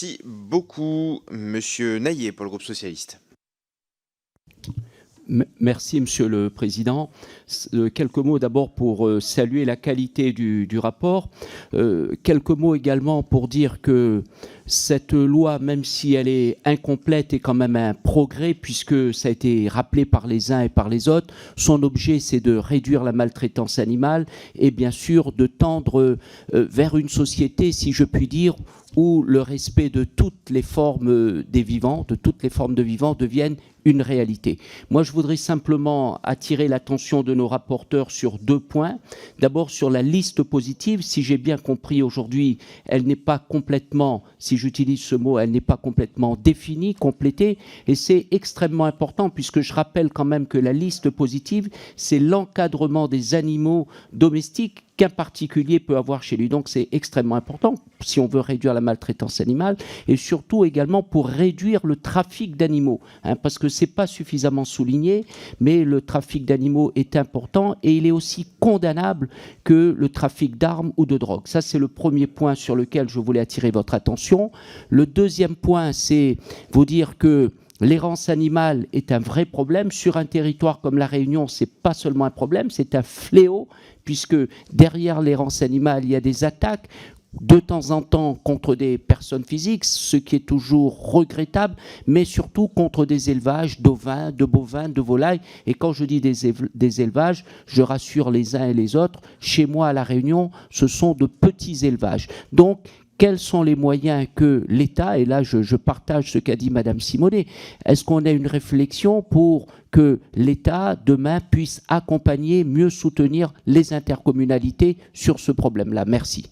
Merci beaucoup, Monsieur Naillet, pour le groupe socialiste. Merci, Monsieur le Président. Quelques mots d'abord pour saluer la qualité du rapport. Quelques mots également pour dire que cette loi, même si elle est incomplète, est quand même un progrès puisque ça a été rappelé par les uns et par les autres. Son objet, c'est de réduire la maltraitance animale et bien sûr de tendre vers une société, si je puis dire, où le respect de toutes les formes des vivants, de toutes les formes de vivants deviennent une réalité. Moi, je voudrais simplement attirer l'attention de nos rapporteurs sur deux points. D'abord, sur la liste positive. Si j'ai bien compris aujourd'hui, elle n'est pas complètement, si j'utilise ce mot, elle n'est pas complètement définie, complétée. Et c'est extrêmement important puisque je rappelle quand même que la liste positive, c'est l'encadrement des animaux domestiques qu'un particulier peut avoir chez lui. Donc c'est extrêmement important si on veut réduire la maltraitance animale et surtout également pour réduire le trafic d'animaux, parce que c'est pas suffisamment souligné, mais le trafic d'animaux est important et il est aussi condamnable que le trafic d'armes ou de drogue. Ça, c'est le premier point sur lequel je voulais attirer votre attention. Le deuxième point, c'est vous dire que l'errance animale est un vrai problème. Sur un territoire comme La Réunion, ce n'est pas seulement un problème, c'est un fléau, puisque derrière l'errance animale, il y a des attaques de temps en temps contre des personnes physiques, ce qui est toujours regrettable, mais surtout contre des élevages d'ovins, de bovins, de volailles. Et quand je dis des élevages, je rassure les uns et les autres, chez moi à La Réunion, ce sont de petits élevages. Donc, quels sont les moyens que l'État, et là je partage ce qu'a dit Madame Simonet, est-ce qu'on a une réflexion pour que l'État demain puisse accompagner, mieux soutenir les intercommunalités sur ce problème-là? Merci.